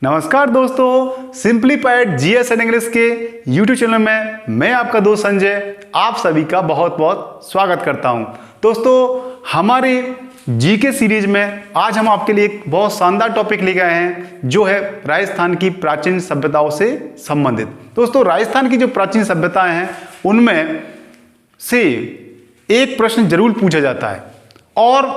नमस्कार दोस्तों, simplified GS and English के यूट्यूब चैनल में मैं आपका दोस्त संजय आप सभी का बहुत बहुत स्वागत करता हूं। दोस्तों, हमारे जीके सीरीज में आज हम आपके लिए एक बहुत शानदार टॉपिक लेके आए हैं जो है राजस्थान की प्राचीन सभ्यताओं से संबंधित। दोस्तों, राजस्थान की जो प्राचीन सभ्यताएं हैं उनमें से एक प्रश्न जरूर पूछा जाता है और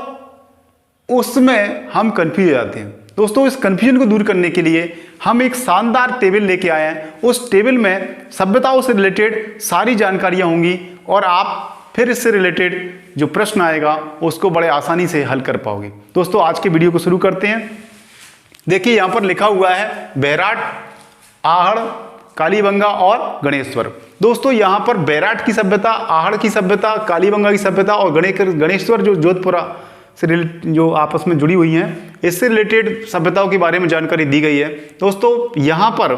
उसमें हम कंफ्यूज हो जाते हैं। दोस्तों, इस कंफ्यूजन को दूर करने के लिए हम एक शानदार टेबल लेके आए हैं। उस टेबल में सभ्यताओं से रिलेटेड सारी जानकारियां होंगी और आप फिर इससे रिलेटेड जो प्रश्न आएगा उसको बड़े आसानी से हल कर पाओगे। दोस्तों, आज के वीडियो को शुरू करते हैं। देखिए, यहां पर लिखा हुआ है बैराट, आहड़, कालीबंगा और गणेश्वर। दोस्तों, यहां पर बैराट की सभ्यता, आहड़ की सभ्यता, कालीबंगा की सभ्यता और गणेश्वर जो जोधपुरा से जो आपस में जुड़ी हुई हैं, इससे रिलेटेड सभ्यताओं के बारे में जानकारी दी गई है। दोस्तों, यहाँ पर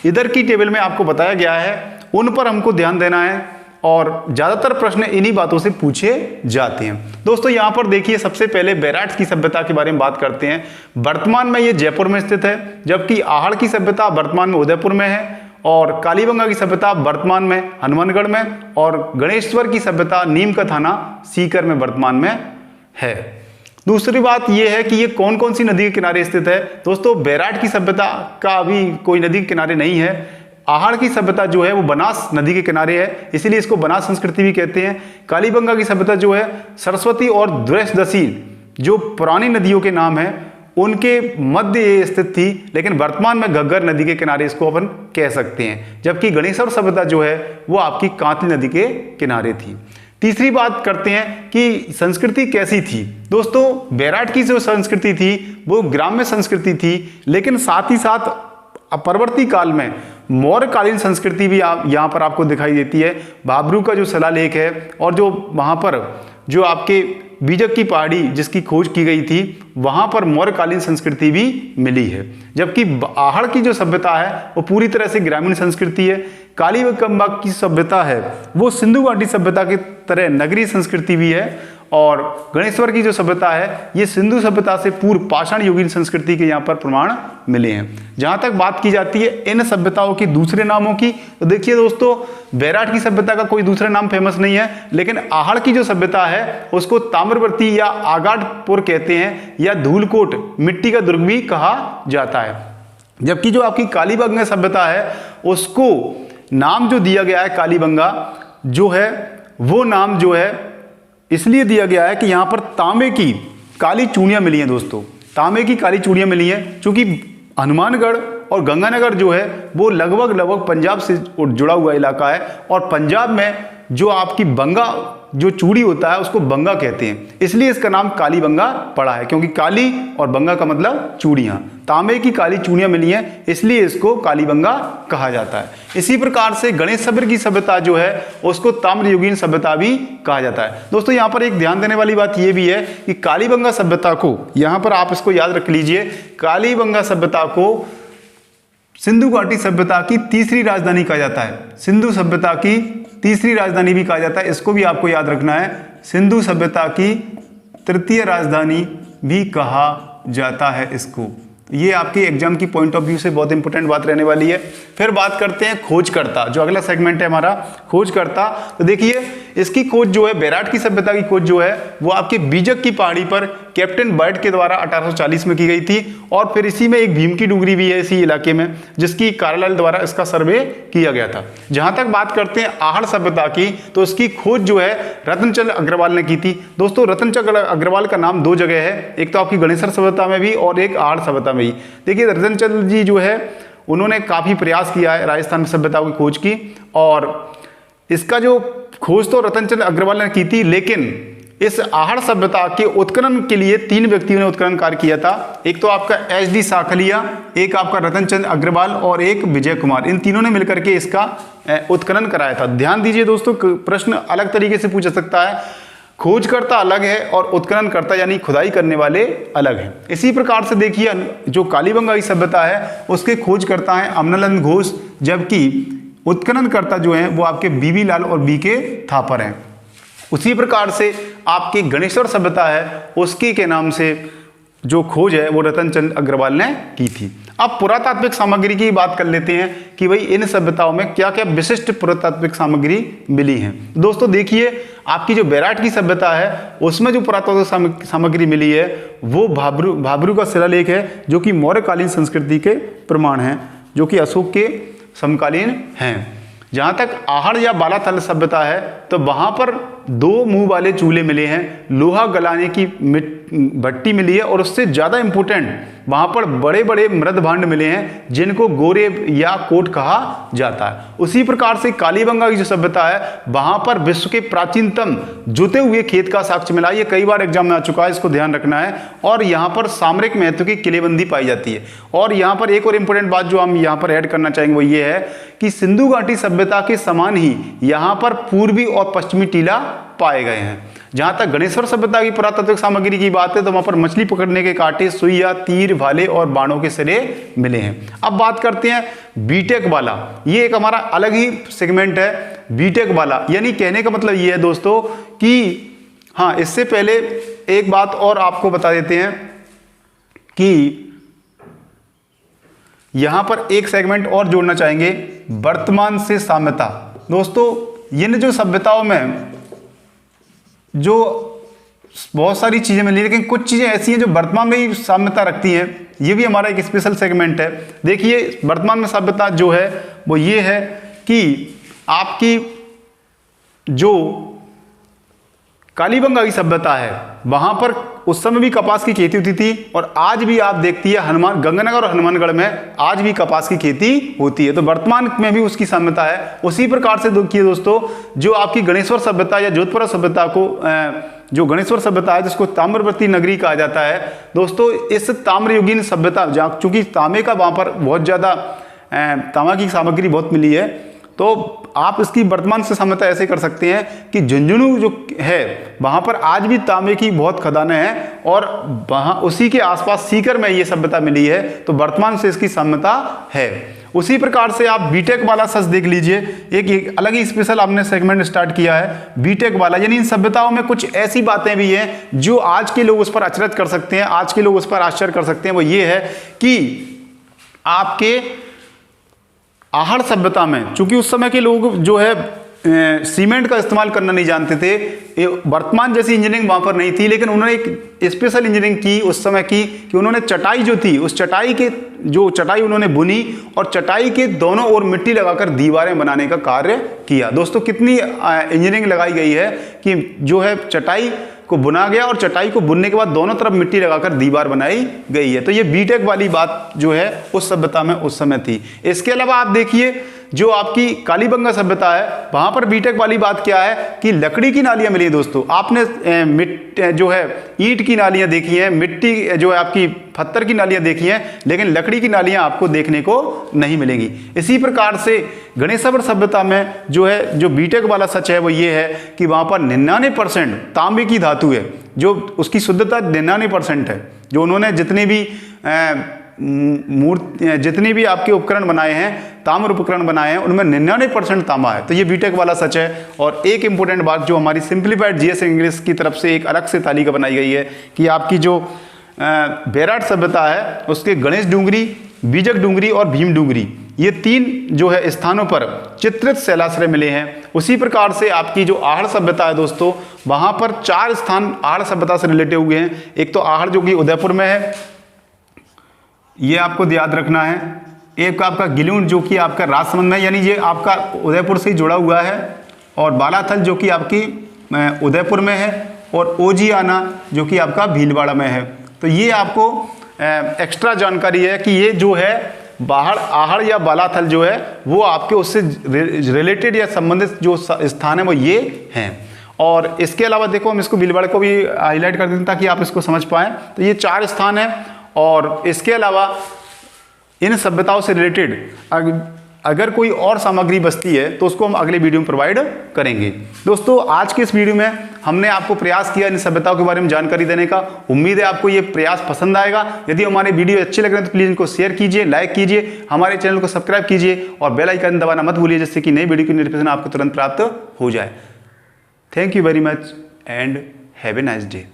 इधर की टेबल में आपको बताया गया है, उन पर हमको ध्यान देना है और ज़्यादातर प्रश्न इन्हीं बातों से पूछे जाते हैं। दोस्तों, यहाँ पर देखिए, सबसे पहले बैराट की सभ्यता के बारे में बात करते हैं। वर्तमान में ये जयपुर में स्थित है, जबकि आहड़ की सभ्यता वर्तमान में उदयपुर में है और कालीबंगा की सभ्यता वर्तमान में हनुमानगढ़ में और गणेश्वर की सभ्यता नीम का थाना सीकर में वर्तमान में है। दूसरी बात यह है कि ये कौन कौन सी नदी के किनारे स्थित है। दोस्तों, बैराट की सभ्यता का अभी कोई नदी के किनारे नहीं है। आहड़ की सभ्यता जो है वो बनास नदी के किनारे है, इसीलिए इसको बनास संस्कृति भी कहते हैं। कालीबंगा की सभ्यता जो है सरस्वती और द्वैशदशी जो पुरानी नदियों के नाम है उनके मध्य ये स्थित थी, लेकिन वर्तमान में घग्गर नदी के किनारे इसको अपन कह सकते हैं। जबकि गणेश्वर सभ्यता जो है वो आपकी कांतली नदी के किनारे थी। तीसरी बात करते हैं कि संस्कृति कैसी थी। दोस्तों, बैराट की जो संस्कृति थी वो ग्राम्य संस्कृति थी, लेकिन साथ ही साथ परवर्ती काल में मौर्यकालीन संस्कृति भी यहाँ पर आपको दिखाई देती है। बाबरू का जो शिलालेख है और जो वहाँ पर जो आपके बीजक की पहाड़ी जिसकी खोज की गई थी वहाँ पर मौर्यकालीन संस्कृति भी मिली है। जबकि आहड़ की जो सभ्यता है वो पूरी तरह से ग्रामीण संस्कृति है। कालीबंगा की सभ्यता है वो सिंधु घाटी सभ्यता की तरह नगरीय संस्कृति भी है और गणेश्वर की जो सभ्यता है ये सिंधु सभ्यता से पूर्व पाषाण युगीन संस्कृति के यहाँ पर प्रमाण मिले हैं। जहाँ तक बात की जाती है इन सभ्यताओं के दूसरे नामों की, तो देखिए दोस्तों, बैराट की सभ्यता का कोई दूसरा नाम फेमस नहीं है, लेकिन आहड़ की जो सभ्यता है उसको ताम्रवर्ती या आगाटपुर कहते हैं या धूलकोट मिट्टी का दुर्ग भी कहा जाता है। जबकि जो आपकी कालीबंगा सभ्यता है उसको नाम जो दिया गया है कालीबंगा जो है वो नाम जो है इसलिए दिया गया है कि यहाँ पर तांबे की काली चूड़ियाँ मिली हैं। दोस्तों, तांबे की काली चूड़ियाँ मिली हैं क्योंकि हनुमानगढ़ और गंगानगर जो है वो लगभग पंजाब से जुड़ा हुआ इलाका है और पंजाब में जो आपकी बंगा जो चूड़ी होता है उसको बंगा कहते हैं, इसलिए इसका नाम कालीबंगा पड़ा है क्योंकि काली और बंगा का मतलब चूड़ियाँ। तांबे की काली चूड़ियाँ मिली हैं इसलिए इसको कालीबंगा कहा जाता है। इसी प्रकार से गणेशवर की सभ्यता जो है उसको ताम्रयुगीन सभ्यता भी कहा जाता है। दोस्तों, यहाँ पर एक ध्यान देने वाली बात यह भी है कि कालीबंगा सभ्यता को, यहाँ पर आप इसको याद रख लीजिए, कालीबंगा सभ्यता को सिंधु घाटी सभ्यता की तीसरी राजधानी कहा जाता है। सिंधु सभ्यता की तीसरी राजधानी भी कहा जाता है, इसको भी आपको याद रखना है। सिंधु सभ्यता की तृतीय राजधानी भी कहा जाता है इसको। ये आपके एग्जाम की पॉइंट ऑफ व्यू से बहुत इंपॉर्टेंट बात रहने वाली है। फिर बात करते हैं खोजकर्ता, जो अगला सेगमेंट है हमारा खोजकर्ता। तो देखिए, इसकी खोज जो है बैराट की सभ्यता की खोज जो है वो आपके बीजक की पहाड़ी पर कैप्टन बर्ड के द्वारा 1840 में की गई थी और फिर इसी में एक भीम की डुंगरी भी है इसी इलाके में जिसकी कार्यालय द्वारा इसका सर्वे किया गया था। जहां तक बात करते हैं आहड़ सभ्यता की, तो इसकी खोज जो है रतनचंद अग्रवाल ने की थी। दोस्तों, रतनचंद अग्रवाल का नाम दो जगह है, एक तो आपकी गणेश्वर सभ्यता में भी और एक आहड़ सभ्यता में भी। देखिए, रतनचंद जी जो है उन्होंने काफी प्रयास किया है राजस्थान सभ्यताओं की खोज की और इसका जो खोज तो रतनचंद अग्रवाल ने की थी, लेकिन इस आहड़ सभ्यता के उत्खनन के लिए 3 व्यक्तियों ने उत्खनन कार्य किया था। एक तो आपका एच.डी. साखलिया, एक आपका रतनचंद अग्रवाल और एक विजय कुमार। इन तीनों ने मिलकर के इसका उत्खनन कराया था। ध्यान दीजिए दोस्तों, प्रश्न अलग तरीके से पूछा सकता है। खोजकर्ता अलग है और उत्खननकर्ता यानी खुदाई करने वाले अलग हैं। इसी प्रकार से देखिए, जो कालीबंगा की सभ्यता है उसके खोजकर्ता हैं अमनानंद घोष, जबकि उत्खननकर्ता जो हैं वो आपके बीबी लाल और बी.के. थापर हैं। उसी प्रकार से आपकी गणेश्वर सभ्यता है उसकी के नाम से जो खोज है वो रतनचंद अग्रवाल ने की थी। अब पुरातात्विक सामग्री की बात कर लेते हैं कि भाई इन सभ्यताओं में क्या क्या विशिष्ट पुरातात्विक सामग्री मिली है। दोस्तों देखिए, आपकी जो बेराट की सभ्यता है उसमें जो पुरातात्विक सामग्री मिली है वो भाब्रू का शिलालेख है, जो कि मौर्यकालीन संस्कृति के प्रमाण हैं, जो कि अशोक के समकालीन हैं। जहाँ तक आहड़ या बालाथल सभ्यता है तो वहाँ पर 2 मुंह वाले चूल्हे मिले हैं, लोहा गलाने की भट्टी मिली है, और उससे ज़्यादा इम्पोर्टेंट वहाँ पर बड़े बड़े मृद भांड मिले हैं जिनको गोरे या कोट कहा जाता है। उसी प्रकार से कालीबंगा की जो सभ्यता है वहाँ पर विश्व के प्राचीनतम जुते हुए खेत का साक्ष्य मिला। ये कई बार एग्जाम में आ चुका है, इसको ध्यान रखना है। और यहाँ पर सामरिक महत्व की किलेबंदी पाई जाती है। और यहाँ पर एक और इम्पोर्टेंट बात जो हम यहाँ पर ऐड करना चाहेंगे वो ये है कि सिंधु घाटी सभ्यता के समान ही यहाँ पर पूर्वी और पश्चिमी टीला पाए गए हैं। जहाँ तक गणेश्वर सभ्यता की पुरातात्विक सामग्री की बात है तो वहाँ पर मछली पकड़ने के कांटे, सुइया, तीर, भाले और बाणों के सिरे मिले हैं। अब बात करते हैं बीटेक वाला। ये एक हमारा अलग ही सेगमेंट है, बीटेक वाला। यानी कहने का मतलब ये है दोस्तों कि हाँ, इससे पहले एक बात और आपको बता देते हैं कि यहां पर एक सेगमेंट और जोड़ना चाहेंगे, वर्तमान से साम्यता। दोस्तों इन जो सभ्यताओं में जो बहुत सारी चीजें मिली, लेकिन कुछ चीजें ऐसी हैं जो वर्तमान में ही साम्यता रखती हैं। ये भी हमारा एक स्पेशल सेगमेंट है। देखिए, वर्तमान में सभ्यता जो है वो ये है कि आपकी जो कालीबंगा की सभ्यता है वहां पर उस समय भी कपास की खेती होती थी, और आज भी आप देखती है गंगानगर और हनुमानगढ़ में आज भी कपास की खेती होती है। तो वर्तमान में भी उसकी साम्यता है। उसी प्रकार से देखिए दोस्तों, जो आपकी गणेश्वर सभ्यता या जोधपुर सभ्यता को जो गणेश्वर सभ्यता है जिसको ताम्रवर्ती नगरी कहा जाता है दोस्तों, इस ताम्रयुगीन सभ्यता चूंकि तांबे का वहां पर बहुत ज्यादा तांबा की सामग्री बहुत मिली है, तो आप इसकी वर्तमान से साम्यता ऐसे कर सकते हैं कि झुंझुनू जो है वहां पर आज भी तांबे की बहुत खदानें हैं, और वहां उसी के आसपास सीकर में ये सभ्यता मिली है, तो वर्तमान से इसकी साम्यता है। उसी प्रकार से आप बीटेक वाला सच देख लीजिए, एक अलग ही स्पेशल आपने सेगमेंट स्टार्ट किया है बीटेक वाला। यानी इन सभ्यताओं में कुछ ऐसी बातें भी हैं जो आज के लोग उस पर अचरज कर सकते हैं, आज के लोग उस पर आश्चर्य कर सकते हैं। वो ये है कि आपके आहड़ सभ्यता में, चूंकि उस समय के लोग जो है सीमेंट का इस्तेमाल करना नहीं जानते थे, वर्तमान जैसी इंजीनियरिंग वहां पर नहीं थी, लेकिन उन्होंने एक स्पेशल इंजीनियरिंग की उस समय की कि उन्होंने चटाई जो थी उस चटाई के जो चटाई उन्होंने बुनी और चटाई के दोनों ओर मिट्टी लगाकर दीवारें बनाने का कार्य किया। दोस्तों कितनी इंजीनियरिंग लगाई गई है कि जो है चटाई को बुना गया और चटाई को बुनने के बाद दोनों तरफ मिट्टी लगाकर दीवार बनाई गई है। तो ये बीटेक वाली बात जो है उस सभ्यता में उस समय थी। इसके अलावा आप देखिए जो आपकी कालीबंगा सभ्यता है वहां पर बीटेक वाली बात क्या है कि लकड़ी की नालियां मिली है। दोस्तों आपने जो है ईंट की नालियां देखी हैं, मिट्टी जो है आपकी पत्थर की नालियां देखी हैं, लेकिन लकड़ी की नालियां आपको देखने को नहीं मिलेंगी। इसी प्रकार से गणेशवर सभ्यता में जो है जो बीटेक वाला सच है वो ये है कि वहां पर 99% तांबे की धातु है, जो उसकी शुद्धता 99% है। जो उन्होंने जितने भी जितने भी आपके उपकरण बनाए हैं, ताम्र उपकरण बनाए हैं, उनमें 99% तांबा है। तो ये बीटेक वाला सच है। और एक इंपॉर्टेंट बात जो हमारी सिंप्लीफाइड जीएस इंग्लिश की तरफ से एक अलग से तालिका बनाई गई है कि आपकी जो बेराट सभ्यता है उसके गणेश डूंगरी, बीजक डूंगरी और भीम डूंगरी, ये 3 जो है स्थानों पर चित्रित शैलाश्रय मिले हैं। उसी प्रकार से आपकी जो आहड़ सभ्यता है दोस्तों, वहां पर 4 स्थान आहड़ सभ्यता से रिलेटेड हुए हैं। एक तो आहड़ जो कि उदयपुर में है, ये आपको याद रखना है। एक आपका गिलून जो कि आपका राजसमंद में, यानी ये आपका उदयपुर से ही जुड़ा हुआ है। और बालाथल जो कि आपकी उदयपुर में है, और ओजियाना जो कि आपका भीलवाड़ा में है। तो ये आपको एक्स्ट्रा जानकारी है कि ये जो है आहड़ या बालाथल जो है वो आपके उससे रिलेटेड या संबंधित जो स्थान है वो ये हैं। और इसके अलावा देखो हम इसको भीलवाड़ा को भी हाईलाइट कर देते हैं ताकि आप इसको समझ पाएं। तो ये 4 स्थान हैं। और इसके अलावा इन सभ्यताओं से रिलेटेड अगर कोई और सामग्री बचती है तो उसको हम अगले वीडियो में प्रोवाइड करेंगे। दोस्तों आज के इस वीडियो में हमने आपको प्रयास किया इन सभ्यताओं के बारे में जानकारी देने का। उम्मीद है आपको ये प्रयास पसंद आएगा। यदि हमारे वीडियो अच्छे लग रहे हैं तो प्लीज़ इनको शेयर कीजिए, लाइक कीजिए, हमारे चैनल को सब्सक्राइब कीजिए और बेल आइकन दबाना मत भूलिए जिससे कि नई वीडियो की नोटिफिकेशन आपको तुरंत प्राप्त हो जाए। Thank you very much and have a nice day.